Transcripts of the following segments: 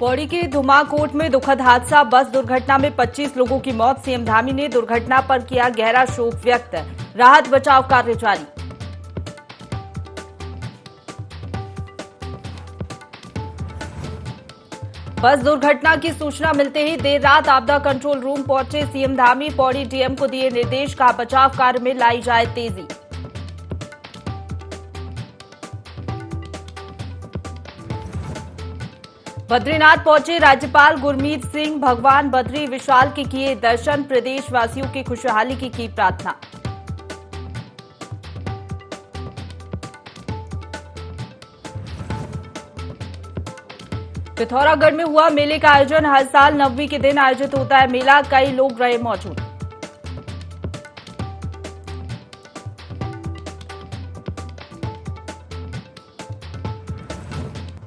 पौड़ी के धुमाकोट में दुखद हादसा, बस दुर्घटना में 25 लोगों की मौत। सीएम धामी ने दुर्घटना पर किया गहरा शोक व्यक्त। राहत बचाव कार्य जारी। बस दुर्घटना की सूचना मिलते ही देर रात आपदा कंट्रोल रूम पहुंचे सीएम धामी। पौड़ी डीएम को दिए निर्देश, कहा बचाव कार्य में लाई जाए तेजी। बद्रीनाथ पहुंचे राज्यपाल गुरमीत सिंह। भगवान बद्री विशाल के किए दर्शन, प्रदेशवासियों की खुशहाली की प्रार्थना। पिथौरागढ़ में हुआ मेले का आयोजन। हर साल नवमी के दिन आयोजित होता है मेला, कई लोग रहे मौजूद।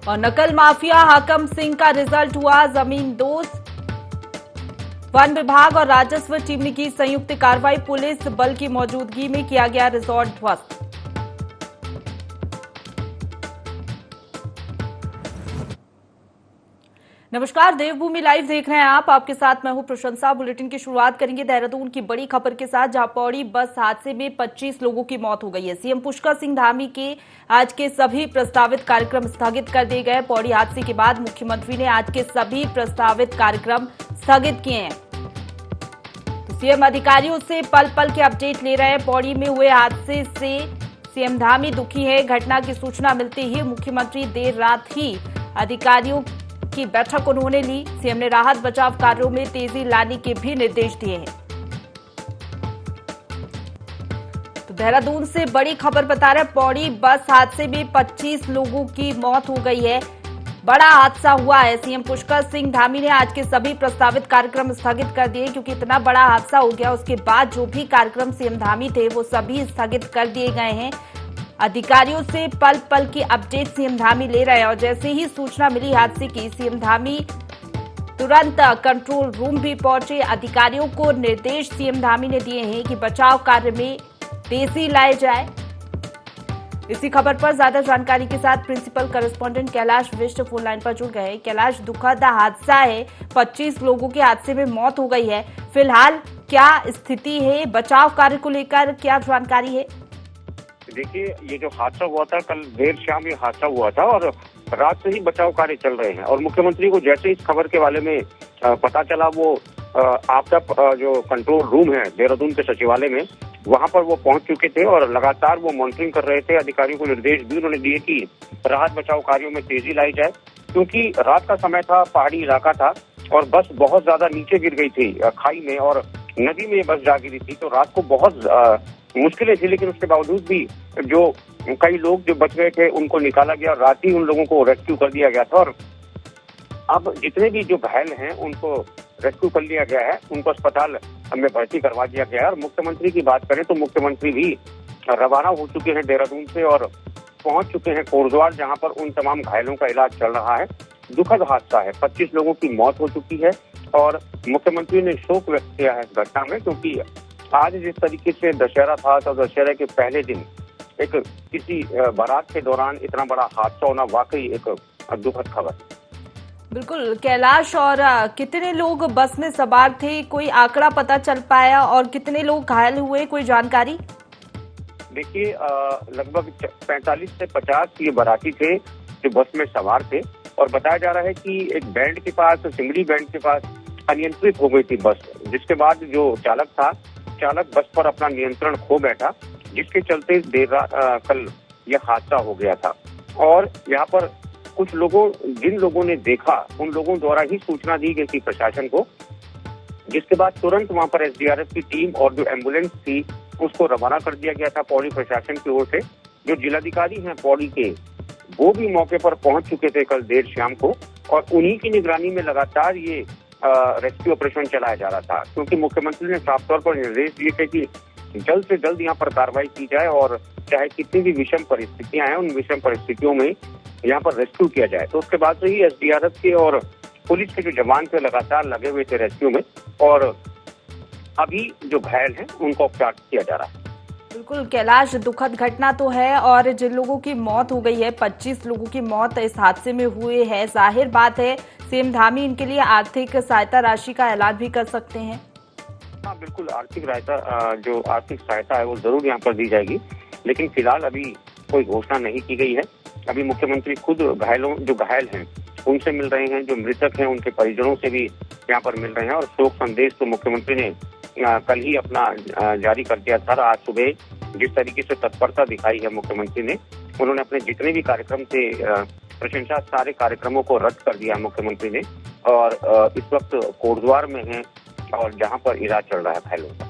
और नकल माफिया हाकम सिंह का रिजल्ट हुआ जमींदोज। वन विभाग और राजस्व टीम ने की संयुक्त कार्रवाई, पुलिस बल की मौजूदगी में किया गया रिजॉर्ट ध्वस्त। नमस्कार, देवभूमि लाइव देख रहे हैं आप। आपके साथ मैं हूं प्रशंसा। बुलेटिन की शुरुआत करेंगे देहरादून की बड़ी खबर के साथ, जहां पौड़ी बस हादसे में 25 लोगों की मौत हो गई है। सीएम पुष्कर सिंह धामी के आज के सभी प्रस्तावित कार्यक्रम स्थगित कर दिए गए। पौड़ी हादसे के बाद मुख्यमंत्री ने आज के सभी प्रस्तावित कार्यक्रम स्थगित किए हैं। तो सीएम अधिकारियों से पल पल के अपडेट ले रहे हैं। पौड़ी में हुए हादसे से सीएम धामी दुखी है। घटना की सूचना मिलते ही मुख्यमंत्री देर रात ही अधिकारियों की बैठक उन्होंने ली। सीएम ने राहत बचाव कार्यों में तेजी लाने के भी निर्देश दिए हैं। तो देहरादून से बड़ी खबर बता रहे, पौड़ी बस हादसे में 25 लोगों की मौत हो गई है। बड़ा हादसा हुआ है। सीएम पुष्कर सिंह धामी ने आज के सभी प्रस्तावित कार्यक्रम स्थगित कर दिए, क्योंकि इतना बड़ा हादसा हो गया। उसके बाद जो भी कार्यक्रम सीएम धामी थे वो सभी स्थगित कर दिए गए हैं। अधिकारियों से पल पल की अपडेट सीएम धामी ले रहे हैं और जैसे ही सूचना मिली हादसे की, सीएम धामी तुरंत कंट्रोल रूम भी पहुंचे। अधिकारियों को निर्देश सीएम धामी ने दिए हैं कि बचाव कार्य में तेजी लाई जाए। इसी खबर पर ज्यादा जानकारी के साथ principal correspondent Kailash Bisht phone line पर जुड़ गए। कैलाश, दुखद हादसा है, 25 लोगों की हादसे में मौत हो गई है। फिलहाल क्या स्थिति है, बचाव कार्य को लेकर क्या जानकारी है? देखिए, ये जो हादसा हुआ था कल देर शाम, ये हादसा हुआ था और रात से ही बचाव कार्य चल रहे हैं। और मुख्यमंत्री को जैसे इस खबर के बारे में पता चला, वो आपदा जो कंट्रोल रूम है देहरादून के सचिवालय में, वहां पर वो पहुंच चुके थे और लगातार वो मॉनिटरिंग कर रहे थे। अधिकारियों को निर्देश भी उन्होंने दिए कि राहत बचाव कार्यों में तेजी लाई जाए, क्योंकि रात का समय था, पहाड़ी इलाका था और बस बहुत ज्यादा नीचे गिर गई थी खाई में और नदी में बस जा गिरी थी। तो रात को बहुत मुश्किलें थी, लेकिन उसके बावजूद भी जो कई लोग जो बच गए थे उनको निकाला गया। रात ही उन लोगों को रेस्क्यू कर दिया गया था और अब जितने भी जो घायल हैं उनको रेस्क्यू कर लिया गया है, उनको अस्पताल में भर्ती करवा दिया गया है। और मुख्यमंत्री की बात करें तो मुख्यमंत्री भी रवाना हो चुके हैं देहरादून से और पहुंच चुके हैं कोटद्वार, जहां पर उन तमाम घायलों का इलाज चल रहा है। दुखद हादसा है, 25 लोगों की मौत हो चुकी है और मुख्यमंत्री ने शोक व्यक्त किया है इस घटना में, क्योंकि आज जिस तरीके से दशहरा था तो दशहरा के पहले दिन एक किसी बारात के दौरान इतना बड़ा हादसा होना वाकई एक दुखद खबर। बिल्कुल कैलाश, और कितने लोग बस में सवार थे, कोई आंकड़ा पता चल पाया? और कितने लोग घायल हुए, कोई जानकारी? देखिए, लगभग 45 से 50 ये बाराती थे जो बस में सवार थे और बताया जा रहा है कि एक बैंड के पास, सिमरी बैंड के पास अनियंत्रित हो गई थी बस, जिसके बाद जो चालक बस पर अपना नियंत्रण खो बैठा, जिसके चलते कल यह हादसा हो गया था। और यहाँ पर कुछ लोगों, जिन लोगों ने देखा, उन लोगों द्वारा ही सूचना दी गई थी प्रशासन को, जिसके बाद तुरंत वहां पर एसडीआरएफ की टीम और जो एम्बुलेंस थी उसको रवाना कर दिया गया था पौड़ी प्रशासन की ओर से। जो जिलाधिकारी हैं पौड़ी के, वो भी मौके पर पहुंच चुके थे कल देर शाम को और उन्हीं की निगरानी में लगातार ये रेस्क्यू ऑपरेशन चलाया जा रहा था, क्योंकि मुख्यमंत्री ने साफ तौर पर निर्देश दिए थे कि जल्द से जल्द यहाँ पर कार्रवाई की जाए और चाहे कितनी भी विषम परिस्थितियां हैं, उन विषम परिस्थितियों में यहाँ पर रेस्क्यू किया जाए। तो उसके बाद से ही एसडीआरएफ के और पुलिस के जो जवान थे लगातार लगे हुए थे रेस्क्यू में और अभी जो घायल हैं उनको उपचार किया जा रहा है। बिल्कुल कैलाश, दुखद घटना तो है और जिन लोगों की मौत हो गई है, 25 लोगों की मौत इस हादसे में हुई है। जाहिर बात है सीएम धामी इनके लिए आर्थिक सहायता राशि का ऐलान भी कर सकते हैं। हाँ बिल्कुल, जो आर्थिक सहायता है वो जरूर यहाँ पर दी जाएगी, लेकिन फिलहाल अभी कोई घोषणा नहीं की गई है। अभी मुख्यमंत्री खुद जो घायल हैं उनसे मिल रहे हैं, जो मृतक हैं उनके परिजनों से भी यहाँ पर मिल रहे हैं। और शोक संदेश तो मुख्यमंत्री ने कल ही अपना जारी कर दिया था। आज सुबह जिस तरीके से तत्परता दिखाई है मुख्यमंत्री ने, उन्होंने अपने जितने भी कार्यक्रम थे प्रशंसा, सारे कार्यक्रमों को रद्द कर दिया मुख्यमंत्री ने, और इस वक्त कोटद्वार में है और जहां पर इलाज चल रहा है घायलों का।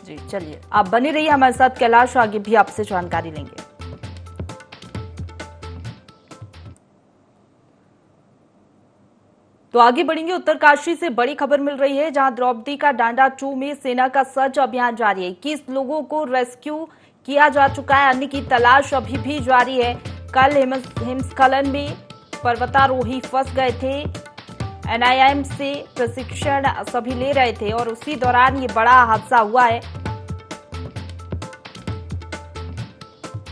जी चलिए, आप बने रहिए हमारे साथ कैलाश, आगे भी आपसे जानकारी लेंगे। तो आगे बढ़ेंगे। उत्तरकाशी से बड़ी खबर मिल रही है, जहां द्रौपदी का डांडा 2 में सेना का सर्च अभियान जारी है। 21 लोगों को रेस्क्यू किया जा चुका है, अन्य की तलाश अभी भी जारी है। कल हिमस्खलन में पर्वतारोही फंस गए थे। एनआईएम से प्रशिक्षण सभी ले रहे थे और उसी दौरान ये बड़ा हादसा हुआ है।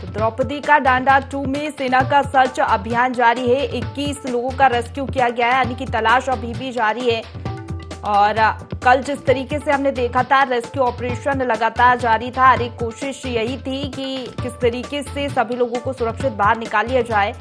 द्रौपदी का डांडा 2 में सेना का सर्च अभियान जारी है। 21 लोगों का रेस्क्यू किया गया है, अन्य की तलाश अभी भी जारी है। और कल जिस तरीके से हमने देखा था, रेस्क्यू ऑपरेशन लगातार जारी था। हर एक कोशिश यही थी कि किस तरीके से सभी लोगों को सुरक्षित बाहर निकाल लिया जाए।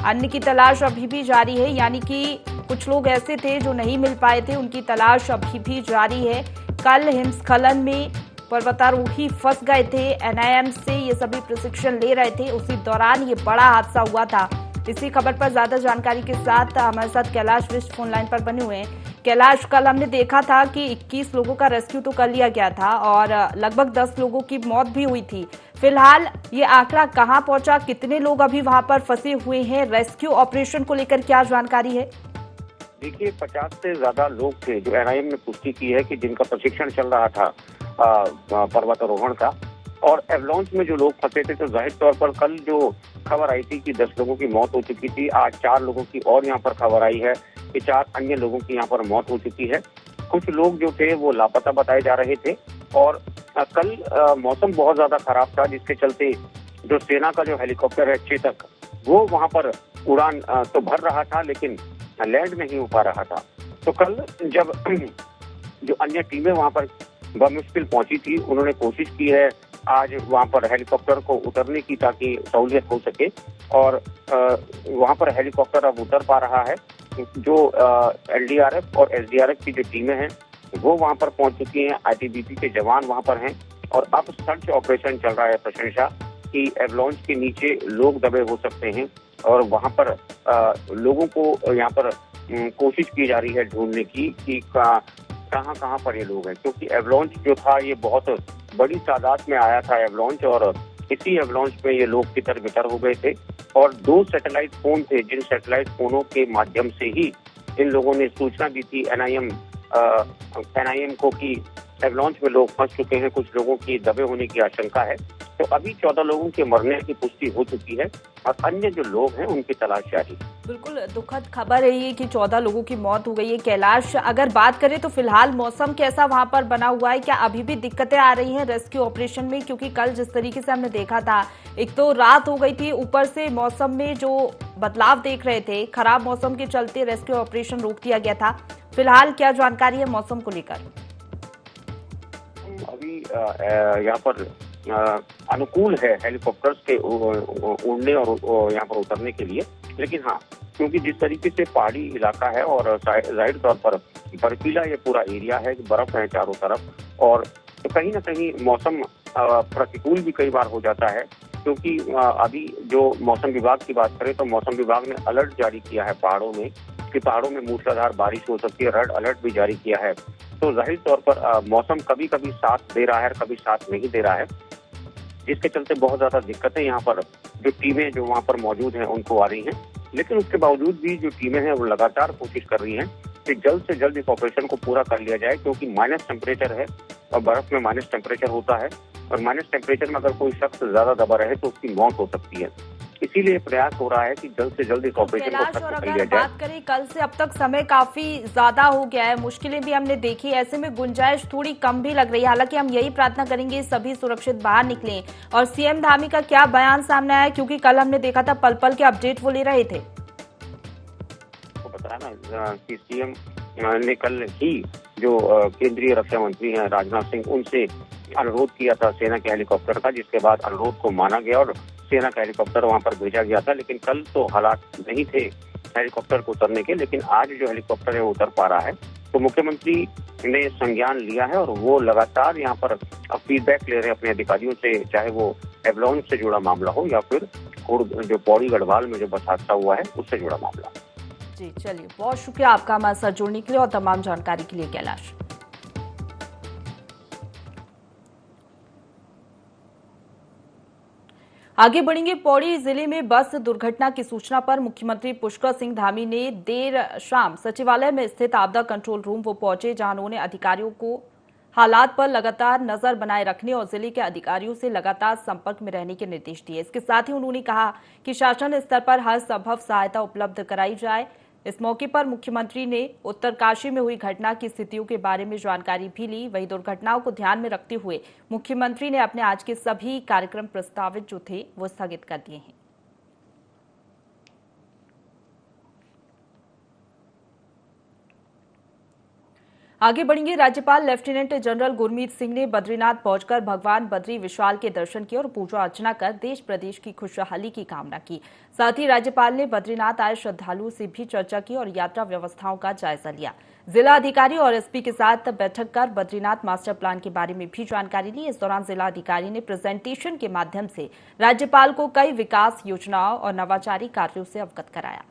अन्य की तलाश अभी भी जारी है, यानी कि कुछ लोग ऐसे थे जो नहीं मिल पाए थे, उनकी तलाश अभी भी जारी है। कल हिमस्खलन में पर्वतारोही फंस गए थे, एनआईएम से ये सभी प्रशिक्षण ले रहे थे, उसी दौरान ये बड़ा हादसा हुआ था। इसी खबर पर ज्यादा जानकारी के साथ हमारे साथ कैलाश विष्ट फोन लाइन पर बने हुए हैं। कैलाश, कल हमने देखा था कि 21 लोगों का रेस्क्यू तो कर लिया गया था और लगभग 10 लोगों की मौत भी हुई थी। फिलहाल ये आंकड़ा कहां पहुंचा, कितने लोग अभी वहां पर फंसे हुए हैं, रेस्क्यू ऑपरेशन को लेकर क्या जानकारी है? देखिए, 50 से ज्यादा लोग थे जो एनआईएम ने पुष्टि की है कि जिनका प्रशिक्षण चल रहा था पर्वतारोहण का, और एवलॉन्च में जो लोग फंसे थे, तो जाहिर तौर पर कल जो खबर आई थी कि 10 लोगों की मौत हो चुकी थी, आज 4 लोगों की और यहाँ पर खबर आई है कि 4 अन्य लोगों की यहाँ पर मौत हो चुकी है। कुछ लोग जो थे वो लापता बताए जा रहे थे। और कल मौसम बहुत ज्यादा खराब था, जिसके चलते जो सेना का जो हेलीकॉप्टर है चेतक, वो वहाँ पर उड़ान तो भर रहा था लेकिन लैंड नहीं हो पा रहा था। तो कल जब जो अन्य टीमें वहाँ पर बमुश्किल पहुंची थी, उन्होंने कोशिश की है आज वहाँ पर हेलीकॉप्टर को उतरने की, ताकि सहूलियत हो सके। और वहाँ पर हेलीकॉप्टर अब उतर पा रहा है। जो एलडीआरएफ और एसडीआरएफ की जो टीमें हैं वो वहाँ पर पहुंच चुकी हैं, आईटीबीपी के जवान वहाँ पर हैं, और अब सर्च ऑपरेशन चल रहा है प्रशंसा कि एवलॉन्च के नीचे लोग दबे हो सकते हैं, और वहाँ पर लोगों को यहाँ पर कोशिश की जा रही है ढूंढने की कि कहाँ पर ये लोग हैं, क्योंकि एवलॉन्च जो था ये बहुत बड़ी तादाद में आया था एवलॉन्च, और इसी एवलॉन्च में ये लोग तितर बितर हो गए थे। और 2 सैटेलाइट फोन थे, जिन सैटेलाइट फोनों के माध्यम से ही इन लोगों ने सूचना दी थी एनआईएम को कि एवलॉन्च में लोग फंस चुके हैं, कुछ लोगों की दबे होने की आशंका है। तो अभी 14 लोगों के मरने की पुष्टि हो चुकी है और अन्य जो लोग हैं उनकी तलाश जारी। बिल्कुल दुखद खबर है ये कि 14 लोगों की मौत हो गई है। कैलाश, अगर बात करें तो फिलहाल मौसम कैसा वहां पर बना हुआ है? क्या अभी भी दिक्कतें आ रही हैं रेस्क्यू ऑपरेशन में? क्योंकि कल जिस तरीके से हमने देखा था, एक तो रात हो गई थी, ऊपर से मौसम में जो बदलाव देख रहे थे, खराब मौसम के चलते रेस्क्यू ऑपरेशन रोक दिया गया था। फिलहाल क्या जानकारी है मौसम को लेकर? अभी यहाँ पर अनुकूल है हेलीकॉप्टर्स के उड़ने और यहाँ पर उतरने के लिए, लेकिन हाँ, क्योंकि जिस तरीके से पहाड़ी इलाका है और जाहिर तौर पर बर्फीला ये पूरा एरिया है, बर्फ है चारों तरफ, और तो कहीं ना कहीं मौसम प्रतिकूल भी कई बार हो जाता है। क्योंकि अभी जो मौसम विभाग की बात करें तो मौसम विभाग ने अलर्ट जारी किया है पहाड़ों में कि पहाड़ों में मूसलाधार बारिश हो सकती है, रेड अलर्ट भी जारी किया है। तो जाहिर तौर पर मौसम कभी कभी साथ दे रहा है, कभी साथ नहीं दे रहा है, जिसके चलते बहुत ज्यादा दिक्कतें यहाँ पर जो टीमें जो वहाँ पर मौजूद हैं उनको आ रही हैं। लेकिन उसके बावजूद भी जो टीमें हैं वो लगातार कोशिश कर रही हैं कि जल्द से जल्द इस ऑपरेशन को पूरा कर लिया जाए, क्योंकि माइनस टेम्परेचर है और बर्फ में माइनस टेम्परेचर होता है, और माइनस टेम्परेचर में अगर कोई शख्स ज्यादा दबा रहे तो उसकी मौत हो सकती है। इसीलिए प्रयास हो रहा है कि जल्द से जल्द इस ऑपरेशन को खत्म कर लिया जाए। बात करें कल से अब तक समय काफी ज्यादा हो गया है, मुश्किलें भी हमने देखी, ऐसे में गुंजाइश थोड़ी कम भी लग रही है। हालांकि हम यही प्रार्थना करेंगे सभी सुरक्षित बाहर निकलें। और सीएम धामी का क्या बयान सामने आया, क्योंकि कल हमने देखा था पल पल के अपडेट वो ले रहे थे। बताया ना, कि सीएम ने कल ही जो केंद्रीय रक्षा मंत्री हैं राजनाथ सिंह, उनसे अनुरोध किया था सेना के हेलीकॉप्टर का, जिसके बाद अनुरोध को माना गया और सेना का हेलीकॉप्टर वहां पर भेजा गया था। लेकिन कल तो हालात नहीं थे हेलीकॉप्टर को उतरने के, लेकिन आज जो हेलीकॉप्टर है वो उतर पा रहा है। तो मुख्यमंत्री ने संज्ञान लिया है और वो लगातार यहाँ पर फीडबैक ले रहे हैं अपने अधिकारियों से, चाहे वो एवलॉन से जुड़ा मामला हो या फिर जो पौड़ी गढ़वाल में जो बस हादसा हुआ है उससे जुड़ा मामला। जी चलिए, बहुत शुक्रिया आपका हमारे साथ जुड़ने के लिए और तमाम जानकारी के लिए कैलाश। आगे बढ़ेंगे। पौड़ी जिले में बस दुर्घटना की सूचना पर मुख्यमंत्री पुष्कर सिंह धामी ने देर शाम सचिवालय में स्थित आपदा कंट्रोल रूम वो पहुंचे, जहां उन्होंने अधिकारियों को हालात पर लगातार नजर बनाए रखने और जिले के अधिकारियों से लगातार संपर्क में रहने के निर्देश दिए। इसके साथ ही उन्होंने कहा कि शासन स्तर पर हर संभव सहायता उपलब्ध कराई जाए। इस मौके पर मुख्यमंत्री ने उत्तरकाशी में हुई घटना की स्थितियों के बारे में जानकारी भी ली। वहीं दुर्घटनाओं को ध्यान में रखते हुए मुख्यमंत्री ने अपने आज के सभी कार्यक्रम प्रस्तावित जो थे वो स्थगित कर दिए हैं। आगे बढ़ेंगे। राज्यपाल लेफ्टिनेंट जनरल गुरमीत सिंह ने बद्रीनाथ पहुंचकर भगवान बद्री विशाल के दर्शन किए और पूजा अर्चना कर देश प्रदेश की खुशहाली की कामना की। साथ ही राज्यपाल ने बद्रीनाथ आए श्रद्धालुओं से भी चर्चा की और यात्रा व्यवस्थाओं का जायजा लिया। जिला अधिकारी और एसपी के साथ बैठक कर बद्रीनाथ मास्टर प्लान के बारे में भी जानकारी ली। इस दौरान जिला अधिकारी ने प्रेजेंटेशन के माध्यम से राज्यपाल को कई विकास योजनाओं और नवाचारी कार्यों से अवगत कराया।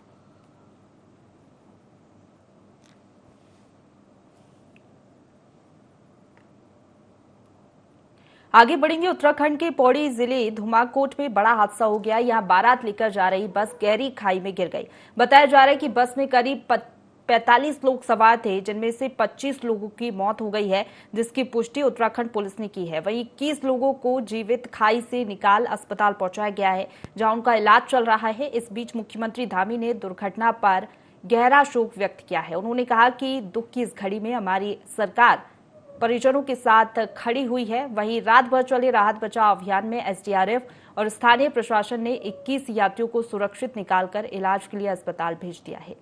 आगे बढ़ेंगे। उत्तराखंड के पौड़ी जिले धुमाकोट में बड़ा हादसा हो गया। यहां बारात लेकर जा रही बस गहरी खाई में गिर गई। बताया जा रहा है कि बस में करीब 45 लोग सवार थे, जिनमें से 25 लोगों की मौत हो गई है, जिसकी पुष्टि उत्तराखंड पुलिस ने की है। वहीं 21 लोगों को जीवित खाई से निकाल अस्पताल पहुंचाया गया है, जहां उनका इलाज चल रहा है। इस बीच मुख्यमंत्री धामी ने दुर्घटना पर गहरा शोक व्यक्त किया है। उन्होंने कहा कि दुख की इस घड़ी में हमारी सरकार परिजनों के साथ खड़ी हुई है। वहीं रात भर चले राहत बचाव अभियान में एसडीआरएफ और स्थानीय प्रशासन ने 21 यात्रियों को सुरक्षित निकालकर इलाज के लिए अस्पताल भेज दिया है।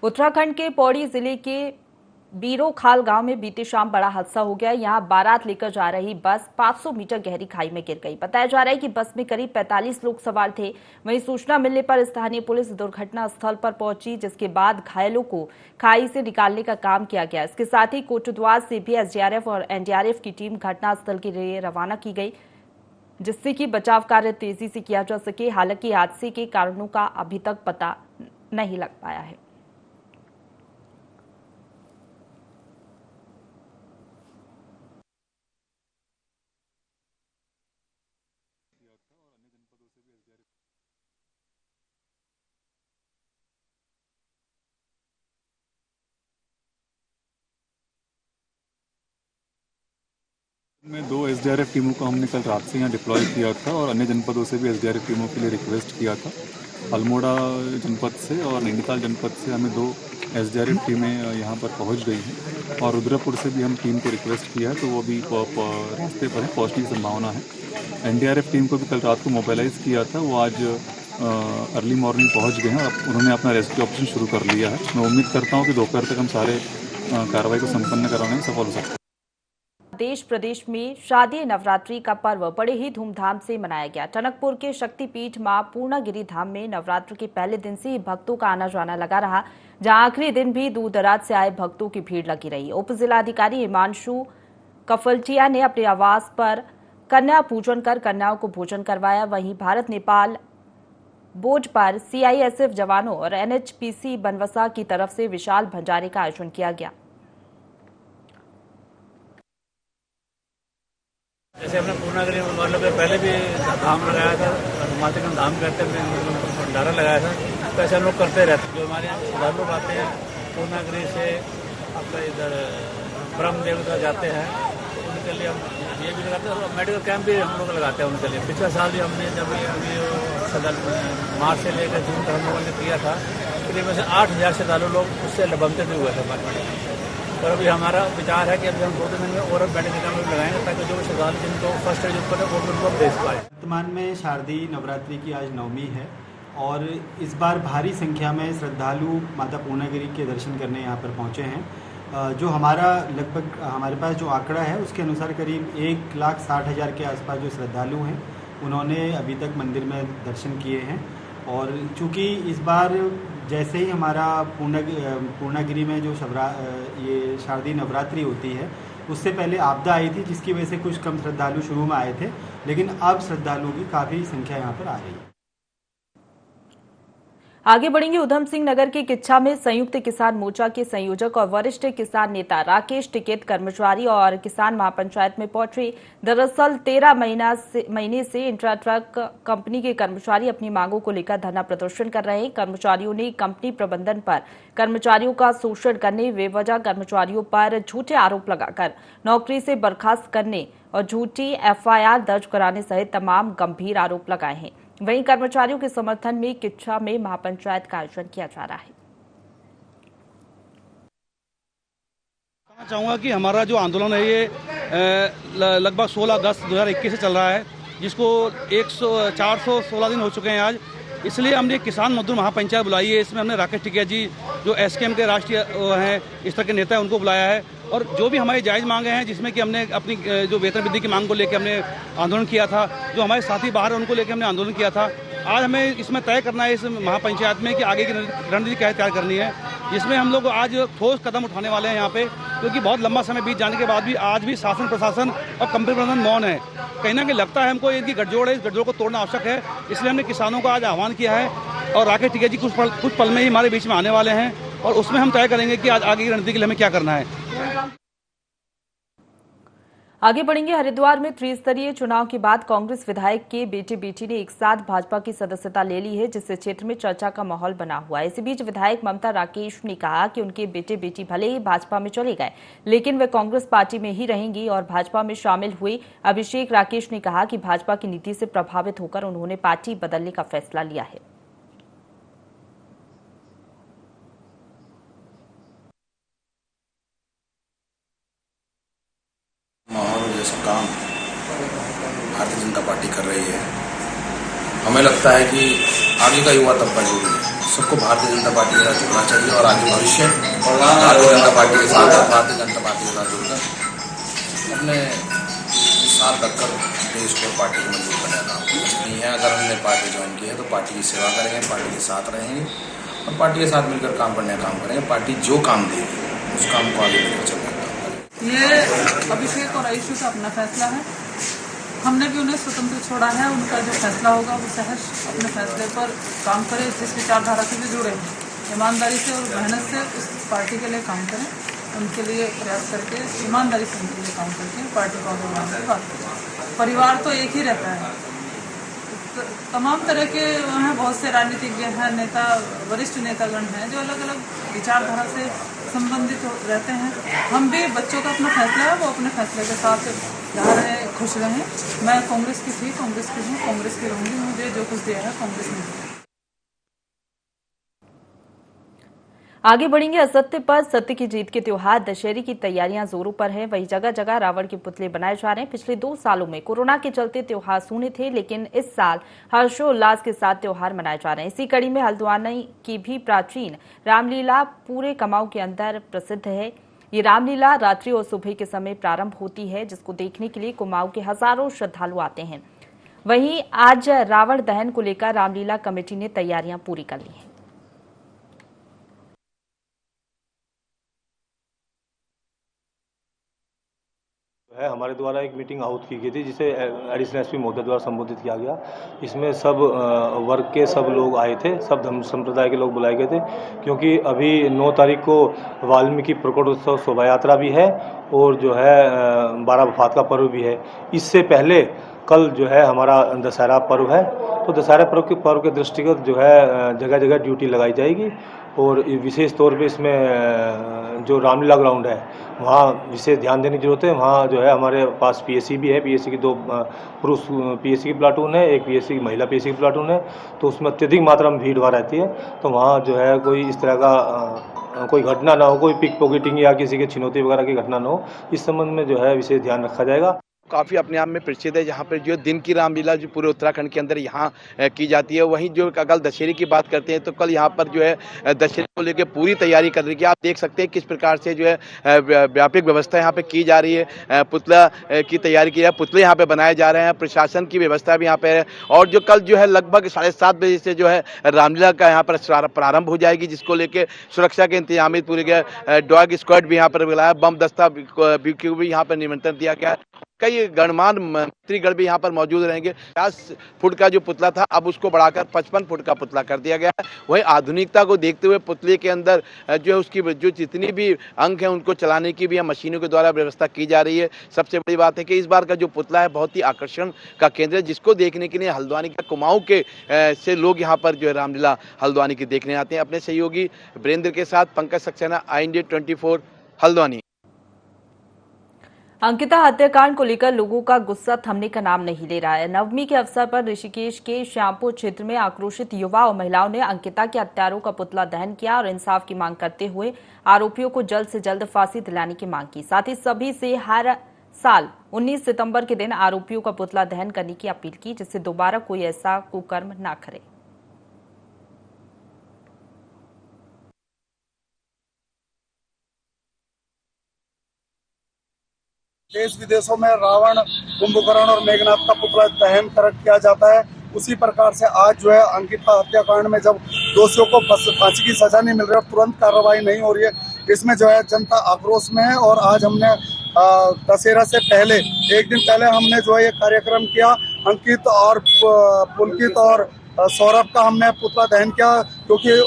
उत्तराखंड के पौड़ी जिले के बीरोखाल गांव में बीती शाम बड़ा हादसा हो गया। यहां बारात लेकर जा रही बस 500 मीटर गहरी खाई में गिर गई। बताया जा रहा है कि बस में करीब 45 लोग सवार थे। वहीं सूचना मिलने पर स्थानीय पुलिस दुर्घटना स्थल पर पहुंची, जिसके बाद घायलों को खाई से निकालने का काम किया गया। इसके साथ ही कोटद्वार से भी एसडीआरएफ और एनडीआरएफ की टीम घटनास्थल के लिए रवाना की गई, जिससे कि बचाव कार्य तेजी से किया जा सके। हालांकि हादसे के कारणों का अभी तक पता नहीं लग पाया है। में 2 एसडीआरएफ टीमों को हमने कल रात से यहाँ डिप्लॉय किया था और अन्य जनपदों से भी एसडीआरएफ टीमों के लिए रिक्वेस्ट किया था। अल्मोड़ा जनपद से और नैनीताल जनपद से हमें 2 एसडीआरएफ टीमें यहाँ पर पहुँच गई हैं और रुद्रपुर से भी हम टीम को रिक्वेस्ट किया है, तो वो भी रास्ते पर है, पहुँचने की संभावना है। एनडीआरएफ टीम को भी कल रात को मोबिलाइज किया था, वो आज अर्ली मॉर्निंग पहुँच गए हैं और उन्होंने अपना रेस्क्यू ऑपरेशन शुरू कर लिया है। मैं उम्मीद करता हूँ कि दोपहर तक हम सारे कार्रवाई को संपन्न कराने में सफल हो सकते हैं। देश प्रदेश में शारदीय नवरात्रि का पर्व बड़े ही धूमधाम से मनाया गया। टनकपुर के शक्तिपीठ मां पूर्णागिरि धाम में नवरात्र के पहले दिन से ही भक्तों का आना जाना लगा रहा, जहां आखिरी दिन भी दूर दराज से आए भक्तों की भीड़ लगी रही। उप जिलाधिकारी हिमांशु कफलटिया ने अपने आवास पर कन्या पूजन कर कन्याओं को भोजन करवाया। वहीं भारत नेपाल बोर्ड पर सीआईएसएफ जवानों और एनएचपीसी बनवसा की तरफ से विशाल भंडारे का आयोजन किया गया। जैसे हमने पूर्णागिरि मतलब पहले भी धाम लगाया था, माता का धाम करते हुए भंडारा लगाया था, तो ऐसे हम लोग करते रहते हैं। जो हमारे यहाँ श्रद्धालु लोग आते हैं पूर्णागिरि से अपना इधर ब्रह्म देवता जाते हैं, तो उनके लिए हम ये भी लगाते हैं। मेडिकल कैंप भी हम लोग लगाते हैं उनके लिए। पिछले साल भी हमने जब मार्च से लेकर जून तक हम लोगों ने किया था, करीब वैसे 8,000 श्रद्धालु लोग उससे लबंधित हुए थे हमारे। और अभी हमारा विचार है कि अभी हम 2 दिन में और बैठक में लगाएंगे ताकि जो श्रद्धालु जिनको फर्स्ट एड ऊपर है वो उनको भेज पाए। वर्तमान में शारदीय नवरात्रि की आज नवमी है और इस बार भारी संख्या में श्रद्धालु माता पूर्णागिरी के दर्शन करने यहाँ पर पहुँचे हैं। जो हमारा लगभग हमारे पास जो आंकड़ा है उसके अनुसार करीब 1,60,000 के आसपास जो श्रद्धालु हैं उन्होंने अभी तक मंदिर में दर्शन किए हैं। और चूँकि इस बार जैसे ही हमारा पूर्णागिरी में जो ये शारदीय नवरात्रि होती है उससे पहले आपदा आई थी जिसकी वजह से कुछ कम श्रद्धालु शुरू में आए थे, लेकिन अब श्रद्धालुओं की काफ़ी संख्या यहाँ पर आ रही है। आगे बढ़ेंगे। उधम सिंह नगर के किच्छा में संयुक्त किसान मोर्चा के संयोजक और वरिष्ठ किसान नेता राकेश टिकैत कर्मचारी और किसान महापंचायत में पहुंचे। दरअसल 13 महीने से इंट्राट्रक कंपनी के कर्मचारी अपनी मांगों को लेकर धरना प्रदर्शन कर रहे हैं। कर्मचारियों ने कंपनी प्रबंधन पर कर्मचारियों का शोषण करने, बेवजह कर्मचारियों पर झूठे आरोप लगाकर नौकरी से बर्खास्त करने और झूठी एफआईआर दर्ज कराने सहित तमाम गंभीर आरोप लगाए हैं। वहीं कर्मचारियों के समर्थन में किच्छा में महापंचायत का आयोजन किया जा रहा है। कहना चाहूँगा कि हमारा जो आंदोलन है ये लगभग 16 अगस्त 2021 से चल रहा है, जिसको 416 दिन हो चुके हैं आज। इसलिए हमने किसान मजदूर महापंचायत बुलाई है। इसमें हमने राकेश टिकैत जी जो एसकेएम के राष्ट्रीय हैं, इस तरह के नेता हैं, उनको बुलाया है। और जो भी हमारी जायज़ मांगे हैं, जिसमें कि हमने अपनी जो वेतन वृद्धि की मांग को लेकर हमने आंदोलन किया था, जो हमारे साथी बाहर हैं उनको लेकर हमने आंदोलन किया था। आज हमें इसमें तय करना है इस महापंचायत में कि आगे की रणनीति क्या तैयार करनी है, जिसमें हम लोग आज ठोस कदम उठाने वाले हैं यहाँ पे, क्योंकि बहुत लंबा समय बीत जाने के बाद भी आज भी शासन प्रशासन और कंपनी प्रबंधन मौन है। कहीं ना कहीं लगता है हमको इनकी गठजोड़ है, इस गठजोड़ को तोड़ना आवश्यक है। इसलिए हमने किसानों को आज आह्वान किया है और राकेश टिकैत जी कुछ पल में ही हमारे बीच में आने वाले हैं और उसमें हम तय करेंगे कि आज आगे की रणनीति के लिए हमें क्या करना है। आगे बढ़ेंगे। हरिद्वार में त्रिस्तरीय चुनाव के बाद कांग्रेस विधायक के बेटे-बेटी ने एक साथ भाजपा की सदस्यता ले ली है, जिससे क्षेत्र में चर्चा का माहौल बना हुआ है। इसी बीच विधायक ममता राकेश ने कहा कि उनके बेटे-बेटी भले ही भाजपा में चले गए, लेकिन वे कांग्रेस पार्टी में ही रहेंगी। और भाजपा में शामिल हुए अभिषेक राकेश ने कहा कि भाजपा की नीति से प्रभावित होकर उन्होंने पार्टी बदलने का फैसला लिया है। जैसा काम भारतीय जनता पार्टी कर रही है, हमें लगता है कि आगे का युवा तबका जरूरी है। सबको भारतीय जनता पार्टी के साथ जुड़ना चाहिए और आगे भविष्य भारतीय जनता पार्टी के साथ भारतीय जनता पार्टी के साथ जुड़कर अपने साथ रखकर देश को पार्टी को मजबूत करने का काम नहीं है। अगर हमने पार्टी ज्वाइन की है तो पार्टी की सेवा करेंगे, पार्टी के साथ रहेंगे और पार्टी के साथ मिलकर काम करने का काम करेंगे। पार्टी जो काम देगी उस काम को आगे लेकर चलना। ये अभिषेक और आयुषी का अपना फैसला है। हमने भी उन्हें स्वतंत्र छोड़ा है। उनका जो फैसला होगा वो सहज अपने फैसले पर काम करें, जिस विचारधारा से भी जुड़े हैं, ईमानदारी से और मेहनत से उस पार्टी के लिए काम करें, उनके लिए प्रयास करके ईमानदारी से उनके लिए काम करके पार्टी को आगे बढ़ाने की बात करें। परिवार तो एक ही रहता है। तमाम तरह के वहाँ बहुत से राजनीतिज्ञ हैं, नेता, वरिष्ठ नेतागण हैं जो अलग अलग विचारधारा से संबंधित रहते हैं। हम भी बच्चों का अपना फैसला है, वो अपने फैसले के साथ रह रहे, खुश रहें। मैं कांग्रेस की थी, कांग्रेस की हूँ, कांग्रेस की रहूँगी। मुझे जो कुछ दिया है कांग्रेस ने दिया। आगे बढ़ेंगे। असत्य पर सत्य की जीत के त्योहार दशहरे की तैयारियां जोरों पर हैं। वहीं जगह जगह रावण के पुतले बनाए जा रहे हैं। पिछले 2 सालों में कोरोना के चलते त्योहार सूने थे, लेकिन इस साल हर्षोल्लास के साथ त्योहार मनाए जा रहे हैं। इसी कड़ी में हल्द्वानी की भी प्राचीन रामलीला पूरे कमाऊ के अंदर प्रसिद्ध है। ये रामलीला रात्रि और सुबह के समय प्रारंभ होती है, जिसको देखने के लिए कुमाऊं के हजारों श्रद्धालु आते हैं। वहीं आज रावण दहन को लेकर रामलीला कमेटी ने तैयारियां पूरी कर ली हैं। हमारे द्वारा एक मीटिंग आहूत की गई थी, जिसे एडिशनल एसपी महोदय द्वारा संबोधित किया गया। इसमें सब वर्ग के सब लोग आए थे, सब धर्म संप्रदाय के लोग बुलाए गए थे, क्योंकि अभी 9 तारीख को वाल्मीकि प्रकटोत्सव शोभा यात्रा भी है और जो है 12 वफात का पर्व भी है। इससे पहले कल जो है हमारा दशहरा पर्व है, तो दशहरा पर्व के दृष्टिगत जो है जगह जगह ड्यूटी लगाई जाएगी और विशेष तौर पे इसमें जो रामलीला ग्राउंड है वहाँ विशेष ध्यान देने की जरूरत है। वहाँ जो है हमारे पास पीएससी भी है, पीएससी की 2 पुरुष पीएससी की प्लाटून है, एक पीएससी महिला पीएससी की प्लाटून है, तो उसमें अत्यधिक मात्रा में भीड़ भाड़ रहती है। तो वहाँ जो है कोई इस तरह का कोई घटना ना हो, कोई पिक पॉकेटिंग या किसी के छिनौती वगैरह की घटना ना हो, इस संबंध में जो है विशेष ध्यान रखा जाएगा। काफ़ी अपने आप में प्रसिद्ध है, जहाँ पर जो दिन की रामलीला जो पूरे उत्तराखंड के अंदर यहाँ की जाती है। वहीं जो कल दशहरे की बात करते हैं तो कल यहाँ पर जो है दशहरे को लेकर पूरी तैयारी कर रही है। आप देख सकते हैं किस प्रकार से जो है व्यापक व्यवस्था यहाँ पे की जा रही है। पुतला की तैयारी की है, पुतले यहाँ पे बनाए जा रहे हैं, प्रशासन की व्यवस्था भी यहाँ पे है। और जो कल जो है लगभग 7:30 बजे से जो है रामलीला का यहाँ पर प्रारंभ हो जाएगी, जिसको लेकर सुरक्षा के इंतजाम पूरे गए। डॉग स्क्वाड भी यहाँ पर बुलाया, बम दस्ता भी यहाँ पर निमंत्रण दिया गया है। कई गणमान्य मंत्रीगण भी यहाँ पर मौजूद रहेंगे। 50 फुट का जो पुतला था अब उसको बढ़ाकर 55 फुट का पुतला कर दिया गया है। वही आधुनिकता को देखते हुए पुतले के अंदर जो है उसकी जो जितनी भी अंग हैं उनको चलाने की भी मशीनों के द्वारा व्यवस्था की जा रही है। सबसे बड़ी बात है कि इस बार का जो पुतला है बहुत ही आकर्षण का केंद्र है, जिसको देखने के लिए हल्द्वानी के कुमाऊं के से लोग यहाँ पर जो है रामलीला हल्द्वानी की देखने आते हैं। अपने सहयोगी वीरेंद्र के साथ पंकज सक्सेना, INDIA 24 हल्द्वानी। अंकिता हत्याकांड को लेकर लोगों का गुस्सा थमने का नाम नहीं ले रहा है। नवमी के अवसर पर ऋषिकेश के श्यामपुर क्षेत्र में आक्रोशित युवा और महिलाओं ने अंकिता के हत्यारों का पुतला दहन किया और इंसाफ की मांग करते हुए आरोपियों को जल्द से जल्द फांसी दिलाने की मांग की। साथ ही सभी से हर साल 19 सितंबर के दिन आरोपियों का पुतला दहन करने की अपील की, जिससे दोबारा कोई ऐसा कुकर्म न करे। देश विदेशों में रावण, कुंभकर्ण और मेघनाथ का पुतला दहन किया जाता है, उसी प्रकार से आज जो है अंकिता हत्याकांड में जब दोषियों को फांसी की सजा नहीं मिल रही और तुरंत कार्रवाई नहीं हो रही है, इसमें जो है जनता आक्रोश में है। और आज हमने दशहरा से पहले एक दिन पहले हमने जो है ये कार्यक्रम किया। अंकित और पुलकित और सौरभ का हमने पुतला दहन किया, क्योंकि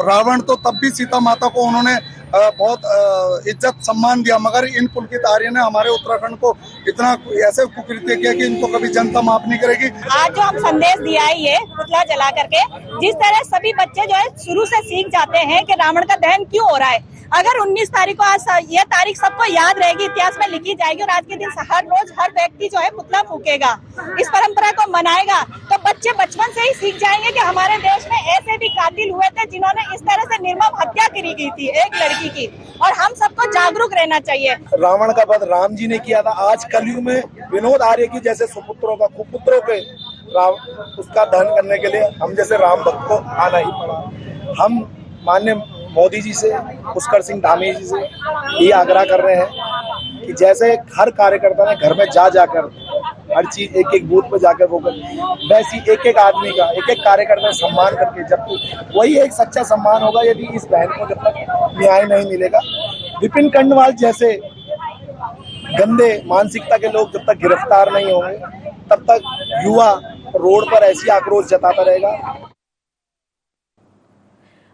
रावण तो तब भी सीता माता को उन्होंने बहुत इज्जत सम्मान दिया, मगर इन पुलकित आर्य ने हमारे उत्तराखंड को इतना ऐसे कुकृत्य किया कि इनको कभी जनता माफ नहीं करेगी। आज जो हम संदेश दिया है ये पुतला जला करके, जिस तरह सभी बच्चे जो है शुरू से सीख जाते हैं कि रावण का दहन क्यों हो रहा है। अगर 19 तारीख को आज ये तारीख सबको याद रहेगी, इतिहास में लिखी जाएगी और आज के दिन हर रोज हर व्यक्ति जो है पुतला फूकेगा, इस परंपरा को मनाएगा, तो बच्चे बचपन से ही सीख जाएंगे कि हमारे देश में ऐसे भी कातिल हुए थे जिन्होंने इस तरह से निर्मम हत्या करी गई थी एक लड़की की, और हम सबको जागरूक रहना चाहिए। रावण का वध राम जी ने किया था, आज कलयुग में विनोद आर्य की जैसे सुपुत्रों का कुपुत्रों के उसका दहन करने के लिए हम जैसे राम भक्त को आना ही पड़ा। हम माननीय मोदी जी से, पुष्कर सिंह धामी जी से ये आग्रह कर रहे हैं कि जैसे हर कार्यकर्ता ने घर में जाकर हर चीज एक एक बूथ पे जाकर वो कर, वैसी एक एक आदमी का, एक एक कार्यकर्ता सम्मान करके, जब वही एक सच्चा सम्मान होगा। यदि इस बहन को जब तक न्याय नहीं मिलेगा, विपिन कंडवाल जैसे गंदे मानसिकता के लोग जब तक गिरफ्तार नहीं होंगे, तब तक युवा रोड पर ऐसी आक्रोश जताता रहेगा।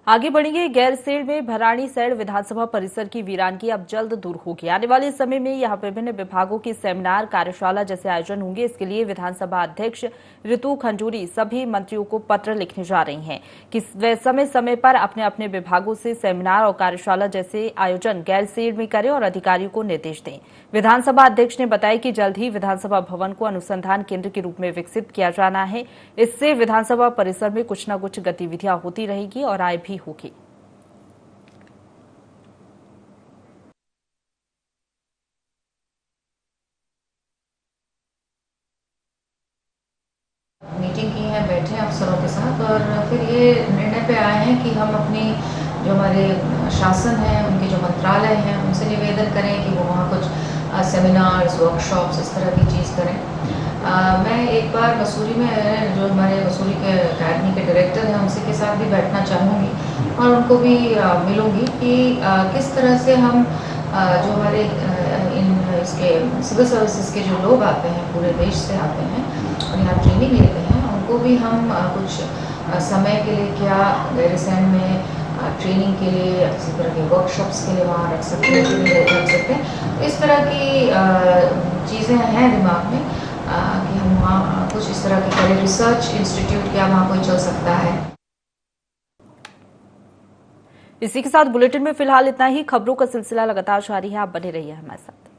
आगे बढ़ेंगे। गैरसैंण में भराड़ीसैंण विधानसभा परिसर की वीरानगी अब जल्द दूर होगी। आने वाले समय में यहां विभिन्न विभागों की सेमिनार, कार्यशाला जैसे आयोजन होंगे। इसके लिए विधानसभा अध्यक्ष ऋतु खंजूरी सभी मंत्रियों को पत्र लिखने जा रही हैं कि वे समय समय पर अपने अपने विभागों से सेमिनार और कार्यशाला जैसे आयोजन गैरसैंण में करें और अधिकारियों को निर्देश दें। विधानसभा अध्यक्ष ने बताया कि जल्द ही विधानसभा भवन को अनुसंधान केंद्र के रूप में विकसित किया जाना है। इससे विधानसभा परिसर में कुछ न कुछ गतिविधियां होती रहेगी और आय भी होगी। मीटिंग की है, बैठे अफसरों के साथ और फिर ये निर्णय पे आए हैं कि हम अपनी जो हमारे शासन है, उनके जो मंत्रालय हैं, उनसे निवेदन करें कि वो वहाँ कुछ सेमिनार्स, वर्कशॉप्स इस तरह की चीज़ करें। मैं एक बार मसूरी में जो हमारे मसूरी के अकेडमी के डायरेक्टर हैं उनसे के साथ भी बैठना चाहूँगी और उनको भी मिलूँगी कि किस तरह से हम जो हमारे इसके सिविल सर्विसेज के जो लोग आते हैं, पूरे देश से आते हैं और यहाँ ट्रेनिंग लेते हैं, उनको भी हम कुछ समय के लिए क्या गैरसैंण में ट्रेनिंग के लिए, इसी तरह के वर्कशॉप्स के लिए वहाँ रख सकते हैं। इस तरह की चीज़ें हैं दिमाग में कि हम वहाँ कुछ इस तरह की करें। रिसर्च इंस्टीट्यूट क्या वहाँ कोई चल सकता है। इसी के साथ बुलेटिन में फिलहाल इतना ही। खबरों का सिलसिला लगातार जारी है, आप बने रहिए हमारे साथ।